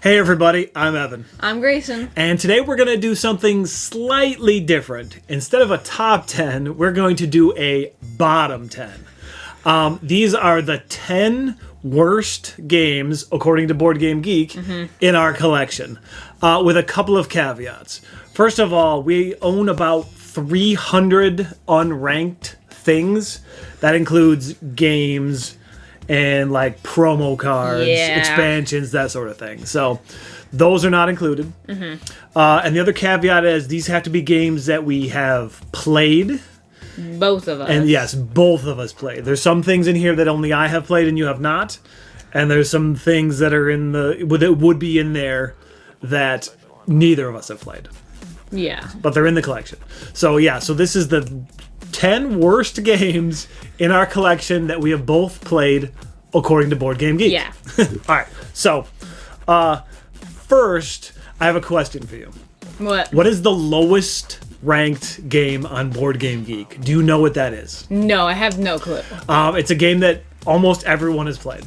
Hey everybody, I'm Evan. I'm Grayson. And today we're going to do something slightly different. Instead of a top 10, we're going to do a bottom 10. These are the 10 worst games, according to Board Game Geek, in our collection, with a couple of caveats. First of all, we own about 300 unranked things. That includes games and like promo cards, expansions, that sort of thing. So those are not included. And the other caveat is these have to be games that we have played. Both of us. And yes, both of us played. There's some things in here that only I have played and you have not. And there's some things that are in that would be in there that neither of us have played. Yeah. But they're in the collection. So yeah, so this is the 10 worst games in our collection that we have both played according to Board Game Geek. Yeah. Alright, so first, I have a question for you. What? What is the lowest ranked game on Board Game Geek? Do you know what that is? No, I have no clue. It's a game that almost everyone has played.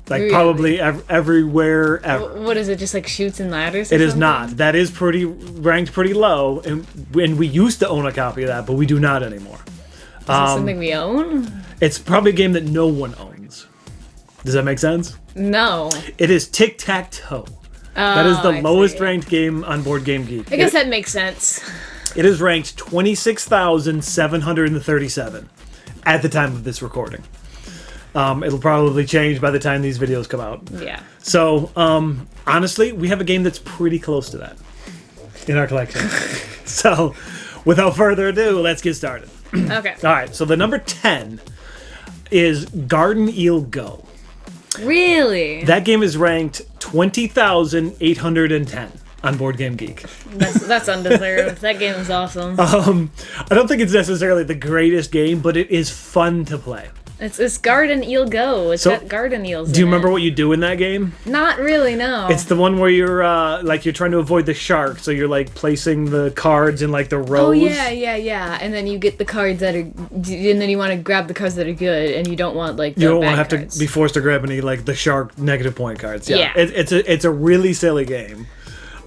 Like, really? Probably everywhere ever. What is it, just like Chutes and Ladders or It is something? not. That is ranked pretty low, and we used to own a copy of that, but we do not anymore. Is it something we own? It's probably a game that no one owns. Does that make sense? No. It is Tic Tac Toe. That is the lowest ranked game on Board Game Geek. I guess that makes sense. It is ranked 26,737 at the time of this recording. It'll probably change by the time these videos come out. Yeah. So, honestly, we have a game that's pretty close to that in our collection. So, without further ado, let's get started. Okay. All right, so the number 10 is Garden Eel Go. Really? That game is ranked 20,810 on Board Game Geek. That's undeserved. That game is awesome. I don't think it's necessarily the greatest game, but it is fun to play. It's Garden Eel Go. It's got garden eels Do you in remember it. what you do in that game? Not really, no. It's the one where you're you're trying to avoid the shark, so you're like placing the cards in like the rows. Oh yeah. And then you get the cards that are, and then you want to grab the cards that are good, and you don't want like the You don't want bad to have cards. to be forced to grab any like the shark negative point cards. Yeah. Yeah. It's a really silly game.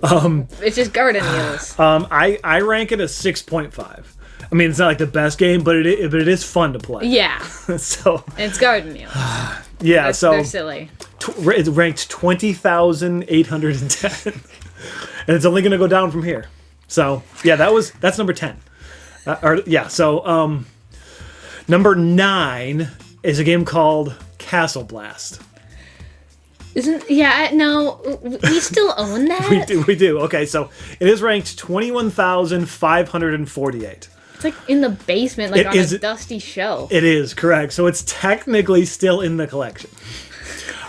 It's just garden eels. I rank it a 6.5. I mean, it's not like the best game, but it is fun to play. Yeah. So It's garden eels. yeah, They're silly. It's ranked 20,810, and it's only going to go down from here. So yeah, that's number 10. Number 9 is a game called Castle Blast. No, we still own that? We do. Okay, so it is ranked 21,548. It's like in the basement, like on a dusty shelf. It is, correct. So it's technically still in the collection.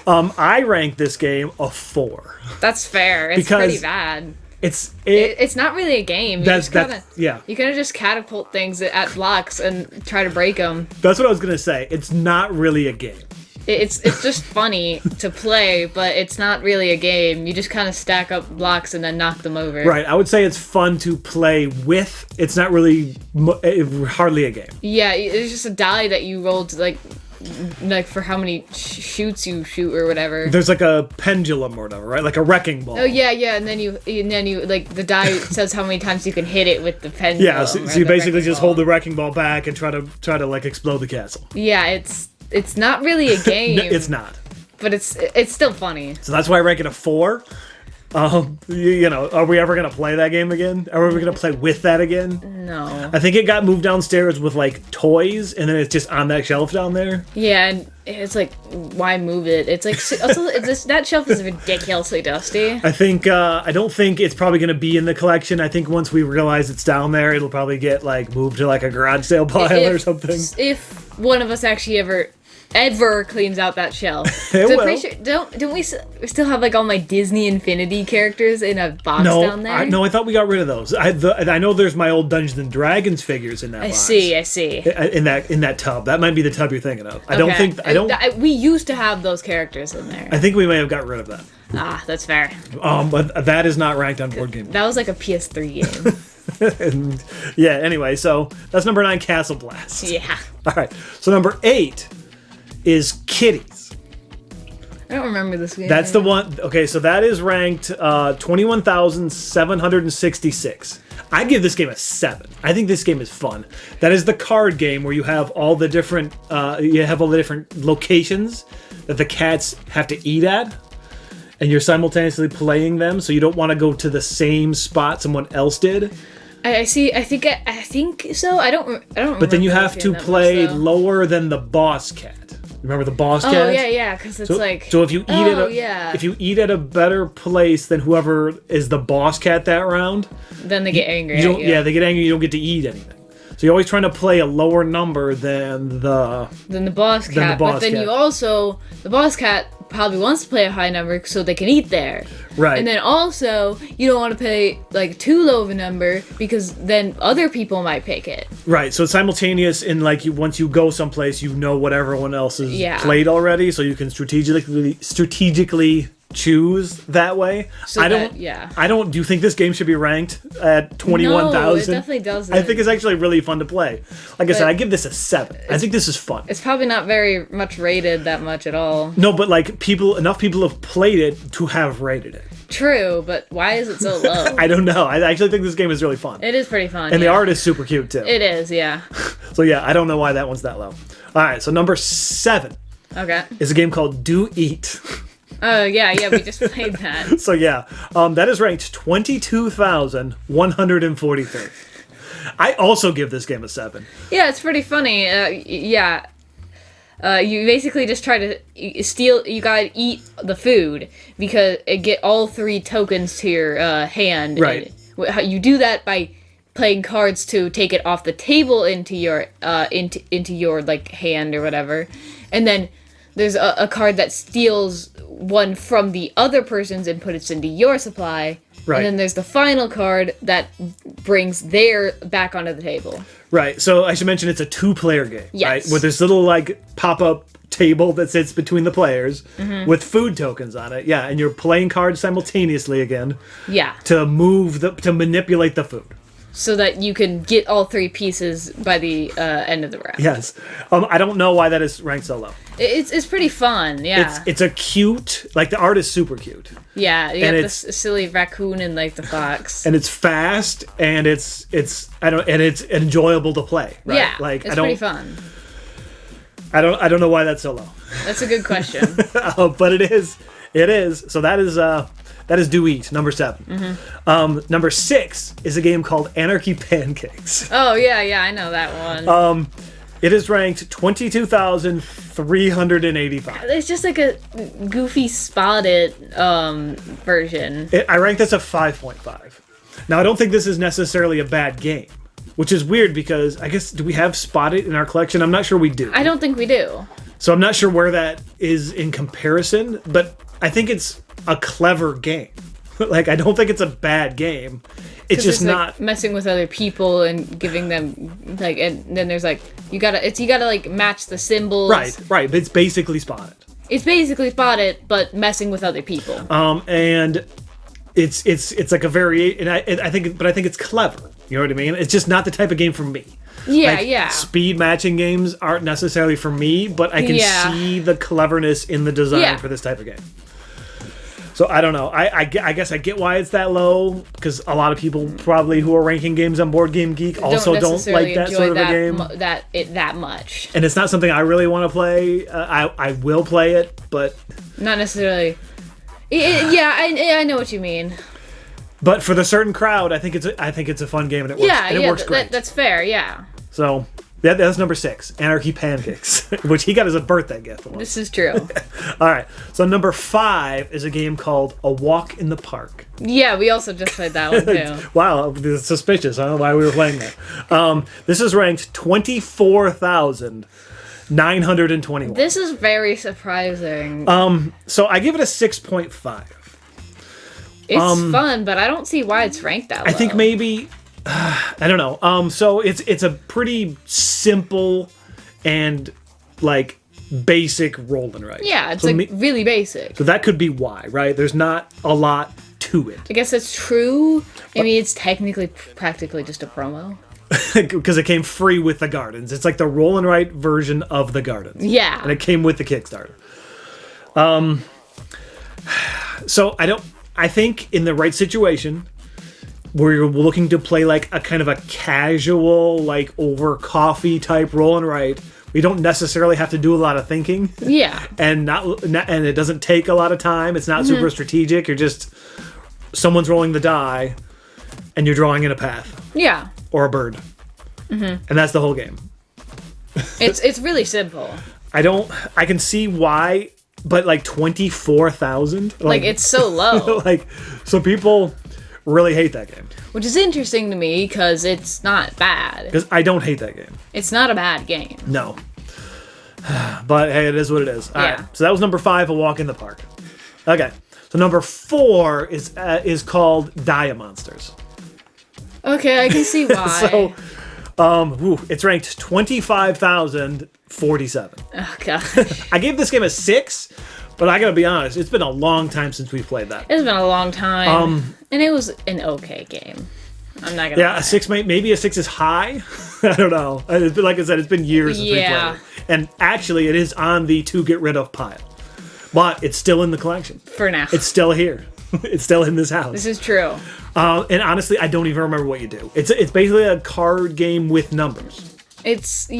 I rank this game a 4. That's fair. It's pretty bad. It's not really a game. You kind of just catapult things at blocks and try to break them. That's what I was going to say. It's not really a game. It's just funny to play, but it's not really a game. You just kind of stack up blocks and then knock them over. Right. I would say it's fun to play with. It's not really hardly a game. Yeah, it's just a die that you rolled like for how many shoots you shoot or whatever. There's like a pendulum or whatever, right? Like a wrecking ball. Oh yeah, and then you like the die says how many times you can hit it with the pendulum. Yeah, so you basically just hold the wrecking ball back and try to like explode the castle. Yeah, it's not really a game. No, it's not. But it's still funny. So that's why I rank it a 4. Are we ever gonna play that game again? Are we ever gonna play with that again? No. I think it got moved downstairs with like toys, and then it's just on that shelf down there. Yeah, and it's like, why move it? It's like also that shelf is ridiculously dusty. I don't think it's probably gonna be in the collection. I think once we realize it's down there, it'll probably get like moved to like a garage sale pile or something. If one of us actually ever cleans out that shelf. It will. Pretty sure, don't we still have like all my Disney Infinity characters in a box down there? I thought we got rid of those. I know there's my old Dungeons and Dragons figures in that box. I see. In that tub. That might be the tub you're thinking of. We used to have those characters in there. I think we may have got rid of that. Ah, that's fair. But that is not ranked on Board Game. That was like a PS3 game. And, yeah, anyway, so that's number 9, Castle Blast. Yeah. All right, so number 8 is Kitties. I don't remember this game. That's the one. Okay, so that is ranked 21,766. I give this game a 7. I think this game is fun. That is the card game where you have all the different locations that the cats have to eat at, and you're simultaneously playing them, so you don't want to go to the same spot someone else did. I see. I think so. I don't. But then you have to play lower than the boss cat. Remember the boss cat? Oh yeah, because it's so if you eat if you eat at a better place than whoever is the boss cat that round, then they get angry. Yeah, they get angry. You don't get to eat anything. So you're always trying to play a lower number than the boss cat. But then you also the boss cat probably wants to play a high number so they can eat there. Right. And then also you don't want to pay like too low of a number because then other people might pick it. Right. So it's simultaneous in like once you go someplace, you know what everyone else has played already, so you can strategically choose that way. So I don't. Do you think this game should be ranked at 21,000? No, it definitely doesn't. I think it's actually really fun to play. Like I said, I give this a 7. I think this is fun. It's probably not very much rated that much at all. No, but like enough people have played it to have rated it. True, but why is it so low? I don't know. I actually think this game is really fun. It is pretty fun. And the art is super cute too. It is, yeah. So yeah, I don't know why that one's that low. All right, so number 7. Okay. Is a game called Do Eat. Oh, yeah, we just played that. So yeah, that is ranked 22,143. I also give this game a 7. Yeah, it's pretty funny. You basically just try to steal. You gotta eat the food because it get all 3 tokens to your hand. Right. And you do that by playing cards to take it off the table into your into your like hand or whatever, and then there's a card that steals one from the other person's and puts it into your supply. Right. And then there's the final card that brings their back onto the table. Right. So I should mention it's a 2-player game. Yes. Right? With this little like pop-up table that sits between the players with food tokens on it. Yeah, and you're playing cards simultaneously again. Yeah. To manipulate the food. So that you can get all 3 pieces by the end of the round. Yes. I don't know why that is ranked so low. It's pretty fun, yeah. It's a cute, like the art is super cute. Yeah, you got this silly raccoon and like the fox. And it's fast and it's enjoyable to play, right? Yeah, like it's pretty fun. I don't know why that's so low. That's a good question. But it is. So that is Do Eat, number 7. Number 6 is a game called Anarchy Pancakes. Oh, yeah, I know that one. It is ranked 22,385. It's just like a goofy spotted version. I rank this a 5.5. Now, I don't think this is necessarily a bad game, which is weird because I guess, do we have Spotted in our collection? I'm not sure we do. I don't think we do. So I'm not sure where that is in comparison, but I think it's a clever game. Like, I don't think it's a bad game. It's just not like messing with other people and giving them like, and then there's like you gotta like match the symbols. Right. But it's basically Spotted. It's basically Spotted, but messing with other people. And it's like a variation. I think it's clever. You know what I mean? It's just not the type of game for me. Yeah, like, speed matching games aren't necessarily for me, but I can see the cleverness in the design for this type of game. So I don't know. I guess I get why it's that low, because a lot of people probably who are ranking games on Board Game Geek also don't like that sort of a game. That much. And it's not something I really want to play. I will play it, but not necessarily. I know what you mean. But for the certain crowd, I think it's a fun game and it works. It works great. That's fair. Yeah. So. That's number 6, Anarchy Pancakes, which he got as a birthday gift. This is true. All right. So number 5 is a game called A Walk in the Park. Yeah, we also just played that one too. Wow, this is suspicious. I don't know why we were playing that. This is ranked 24,921. This is very surprising. So I give it a 6.5. It's fun, but I don't see why it's ranked that low. I think maybe... I don't know. So it's a pretty simple and like basic roll and write. Yeah, it's really basic. So that could be why, right? There's not a lot to it. I guess that's true. I mean, it's practically just a promo. Because it came free with the Gardens. It's like the roll and write version of the Gardens. Yeah. And it came with the Kickstarter. So I think in the right situation, where you're looking to play like a kind of a casual, like over coffee type roll and write, we don't necessarily have to do a lot of thinking. Yeah. And and it doesn't take a lot of time. It's not super strategic. You're just someone's rolling the die, and you're drawing in a path. Yeah. Or a bird. And that's the whole game. It's really simple. I can see why, but like 24,000? Like it's so low. So people really hate that game. Which is interesting to me because it's not bad. Because I don't hate that game. It's not a bad game. No. But hey, it is what it is. All right. So that was number 5, A Walk in the Park. Okay. So number 4 is called Dia Monsters. Okay, I can see why. So, it's ranked 25,047. Oh gosh. I gave this game a 6, but I gotta be honest, it's been a long time since we've played that. It's been a long time. And it was an okay game. I'm not gonna lie. A 6, maybe a 6 is high. I don't know. It's been, like I said, it's been years since we played it. And actually, it is on the to get rid of pile. But it's still in the collection. For now. It's still here. It's still in this house. This is true. And honestly, I don't even remember what you do. It's basically a card game with numbers. It's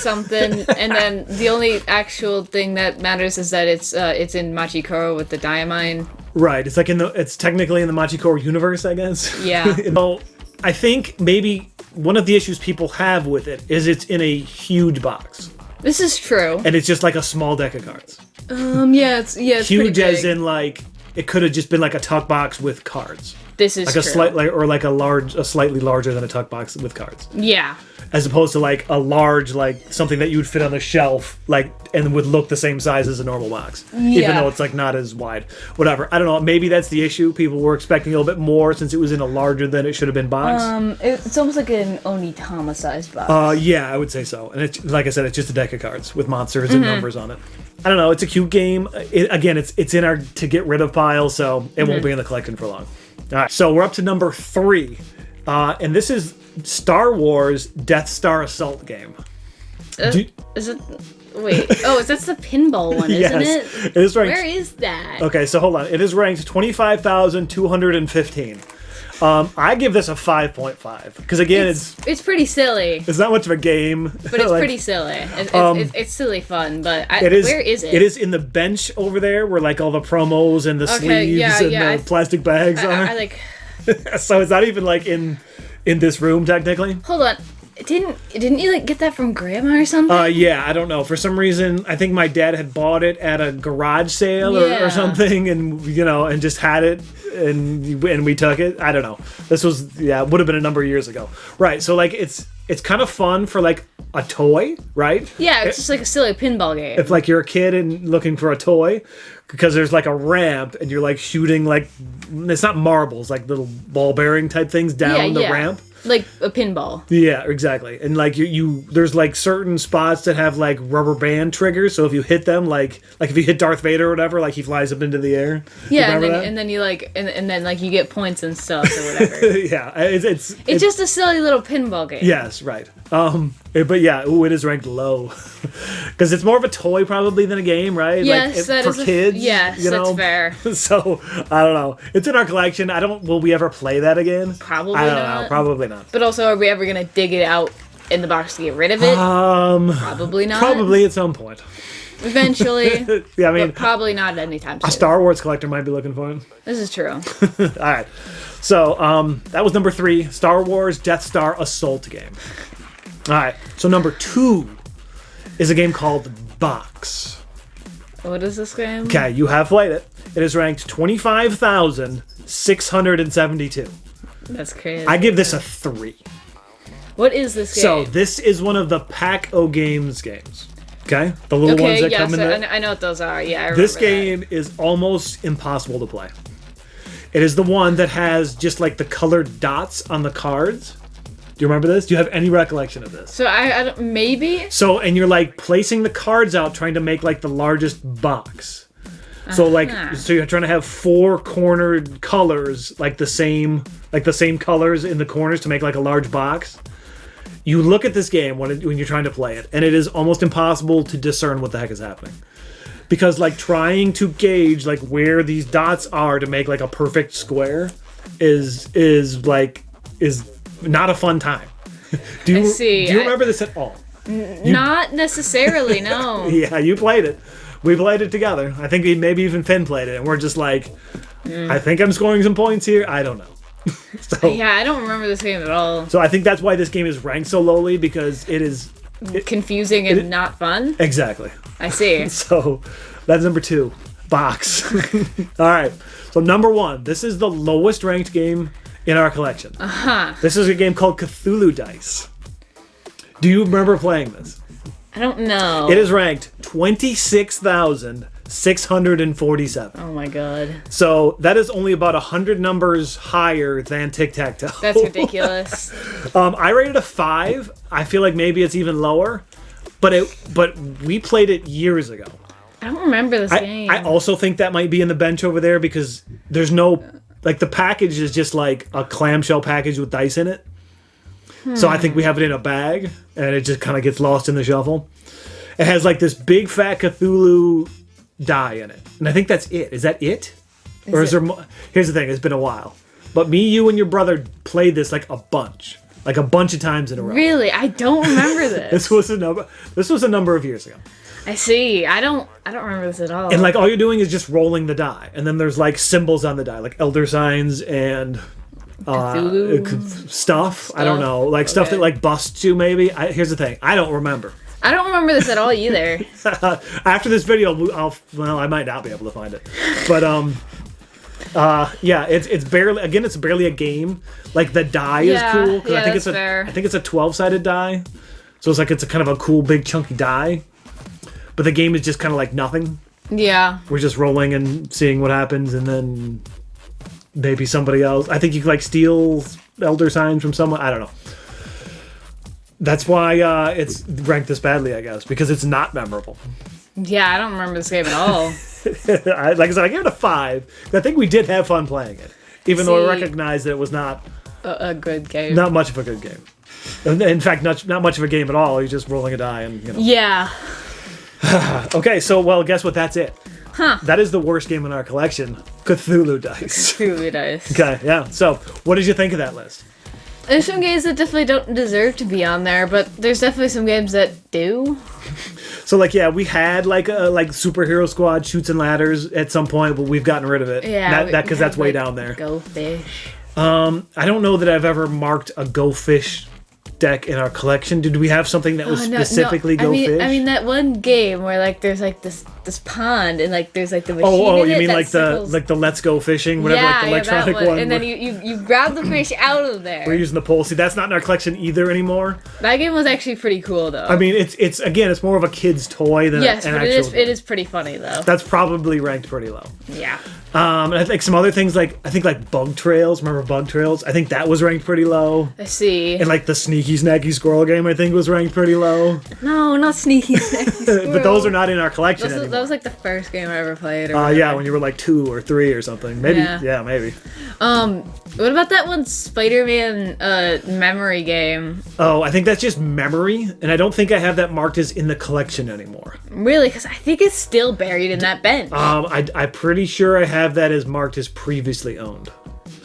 something, and then the only actual thing that matters is that it's in Machikoro with the Diamine. Right. It's like it's technically in the Machikoro universe, I guess. Yeah. So I think maybe one of the issues people have with it is it's in a huge box. This is true. And it's just like a small deck of cards. It's huge pretty as big. in like it could have just been like a tuck box with cards. This is like true. a slightly larger than a tuck box with cards. Yeah. As opposed to like a large, like something that you would fit on the shelf, like, and would look the same size as a normal box, even though it's like not as wide. Whatever. I don't know. Maybe that's the issue. People were expecting a little bit more since it was in a larger than it should have been box. It's almost like an Onitama sized box. Yeah, I would say so. And it's like I said, it's just a deck of cards with monsters and numbers on it. I don't know. It's a cute game. It's in our to get rid of pile, so it won't be in the collection for long. All right, so we're up to number 3, and this is Star Wars Death Star Assault game. Is it? Wait. Oh, that's the pinball one, isn't Yes, it? it is ranked. Where is that? Okay, so hold on. It is ranked 25,215. I give this a 5.5 because again, it's pretty silly. it's not much of a game, But it's pretty silly. It's silly fun, but where is it? It is in the bench over there where like all the promos and the sleeves and the plastic bags are. I like. So it's not even like in this room technically. Hold on. Didn't you like get that from Grandma or something? Yeah, I don't know. For some reason, I think my dad had bought it at a garage sale or something, and and just had it, and we took it. I don't know. This was it would have been a number of years ago, right? So like it's kind of fun for like a toy, right? Yeah, it's just like a silly pinball game. If like you're a kid and looking for a toy, because there's like a ramp and you're like shooting like it's not marbles, like little ball bearing type things down the ramp. Like a pinball. Yeah, exactly. And like you there's like certain spots that have like rubber band triggers, so if you hit them like if you hit Darth Vader or whatever, like he flies up into the air. Yeah, and then you like and then like you get points and stuff or whatever. Yeah, it's just a silly little pinball game. Yes, right. But yeah, it is ranked low because it's more of a toy probably than a game, right? Yes, like, for kids. Yes, that's fair. So I don't know. It's in our collection. Will we ever play that again? Probably I don't not. know. Probably not. But also, are we ever gonna dig it out in the box to get rid of it? Probably not. Probably at some point. Eventually. Yeah, I mean, but probably not anytime soon. A Star Wars collector might be looking for it. This is true. All right. So that was number 3, Star Wars Death Star Assault game. All right. So number 2 is a game called Box. What is this game? Okay, you have played it. It is ranked 25,672. That's crazy. I give this a 3. What is this game? So this is one of the Pack-O-Games games. Okay? The little ones that come in there. I know what those are. Yeah, I remember This game is almost impossible to play. It is the one that has just like the colored dots on the cards. Do you remember this? Do you have any recollection of this? So I don't, maybe? So, and you're like placing the cards out trying to make like the largest box. So so you're trying to have 4 cornered colors, like the same colors in the corners to make like a large box. You look at this game when you're trying to play it, and it is almost impossible to discern what the heck is happening. because like trying to gauge like where these dots are to make like a perfect square is not a fun time. Do you remember this at all? Not necessarily, no. Yeah, you played it. We played it together. I think maybe even Finn played it, and we're just like, I think I'm scoring some points here. I don't know. So, yeah, I don't remember this game at all. So I think that's why this game is ranked so lowly, because it is confusing and not fun. Exactly. I see. So that's number 2. Box. All right. So number 1. This is the lowest ranked game in our collection. This is a game called Cthulhu Dice. Do you remember playing this? I don't know. It is ranked 26,647. Oh my god. So that is only about 100 numbers higher than Tic Tac Toe. That's ridiculous. I rated a 5. I feel like maybe it's even lower, but we played it years ago. I don't remember this game. I also think that might be in the bench over there, because there's no, like, the package is just like a clamshell package with dice in it. So I think we have it in a bag, and it just kind of gets lost in the shuffle. It has like this big fat Cthulhu die in it, and I think that's it. Is that it? Or is there more? Here's the thing, it's been a while. But me, you, and your brother played this like a bunch of times in a row. Really? I don't remember this. This was a number of years ago. I see. I don't remember this at all. And like all you're doing is just rolling the die, and then there's like symbols on the die, like elder signs and stuff. I don't know, like stuff that like busts you maybe. Here's the thing, I don't remember. I don't remember this at all either. After this video, I might not be able to find it, but yeah, it's barely a game. Like the die is cool, because I think it's a 12-sided die, so it's a kind of a cool big chunky die. But the game is just kind of like nothing. Yeah. We're just rolling and seeing what happens, and then maybe somebody else. I think you can like steal elder signs from someone. I don't know. That's why it's ranked this badly, I guess, because it's not memorable. Yeah, I don't remember this game at all. Like I said, I gave it a 5. I think we did have fun playing it, even though I recognized that it was not a good game. Not much of a good game. In fact, not much of a game at all. You're just rolling a die and, you know. Yeah. Okay, so, well, guess what? That's it. That is the worst game in our collection, Cthulhu Dice. Cthulhu Dice. Okay, yeah. So, what did you think of that list? There's some games that definitely don't deserve to be on there, but there's definitely some games that do. So, like, yeah, we had, like Superhero Squad Shoots and Ladders at some point, but we've gotten rid of it. Yeah. Because that's way down there. Go Fish. I don't know that I've ever marked a Go Fish deck in our collection. Did we have something that was specifically Go Fish? I mean that one game where like there's like this pond and like there's like the machine you mean like the Let's Go Fishing, whatever, like the electronic one. And then you grab the fish out of there. We're using the pole. See, that's not in our collection either anymore. That game was actually pretty cool though. I mean, it's more of a kid's toy than an actual it is pretty funny though. That's probably ranked pretty low. Yeah. And I think some other things like Bug Trails. Remember Bug Trails? I think that was ranked pretty low. I see. And like the Sneaky Snacky Squirrel game, I think was ranked pretty low. No, not Sneaky Snacky Squirrel. But those are not in our collection anymore. That was like the first game I ever played. Yeah, when you were like 2 or 3 or something. Maybe. Yeah, maybe. What about that one Spider-Man memory game? Oh, I think that's just memory, and I don't think I have that marked as in the collection anymore. Really? Because I think it's still buried in that bench. I'm pretty sure I have that as marked as previously owned.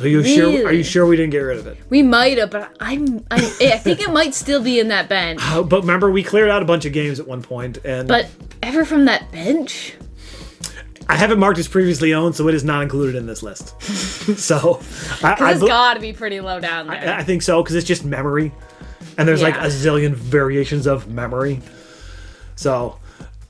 Are you sure? Are you sure we didn't get rid of it? We might have, but I think it might still be in that bench. But remember, we cleared out a bunch of games at one point, and but ever from that bench? I have it marked as previously owned, so it is not included in this list. So, it's got to be pretty low down there. I think so, because it's just memory, and there's like a zillion variations of memory. So,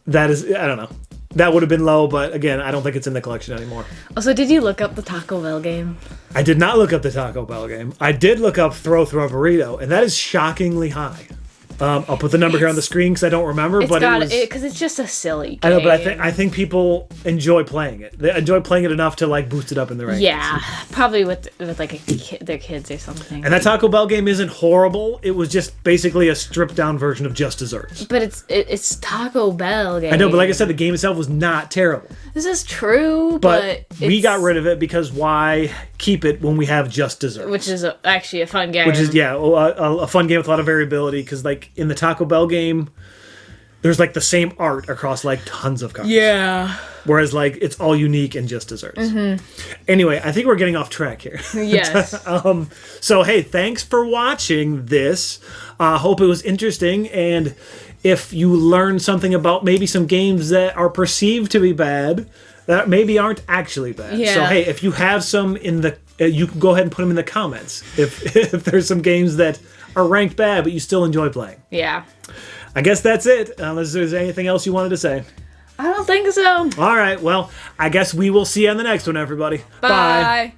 that is, I don't know. That would have been low, but again, I don't think it's in the collection anymore. Also, did you look up the Taco Bell game? I did not look up the Taco Bell game. I did look up Throw Burrito, and that is shockingly high. I'll put the number here on the screen because I don't remember, because it's just a silly game. I know, but I think people enjoy playing it. They enjoy playing it enough to like boost it up in the rankings. Yeah, probably with like their kids or something. And that Taco Bell game isn't horrible. It was just basically a stripped down version of Just Desserts. But it's Taco Bell game. I know, but like I said, the game itself was not terrible. This is true, but we got rid of it because why keep it when we have Just Desserts? Which is actually a fun game. Which is a fun game with a lot of variability because like in the Taco Bell game, there's like the same art across like tons of cards. Yeah. Whereas like it's all unique and just desserts. Anyway, I think we're getting off track here. Yes. So hey, thanks for watching this. Hope it was interesting, and if you learned something about maybe some games that are perceived to be bad, that maybe aren't actually bad. Yeah. So hey, if you have some in the, you can go ahead and put them in the comments. If there's some games that are ranked bad but you still enjoy playing. Yeah. I guess that's it. Unless there's anything else you wanted to say. I don't think so. All right. Well, I guess we will see you on the next one, everybody. Bye.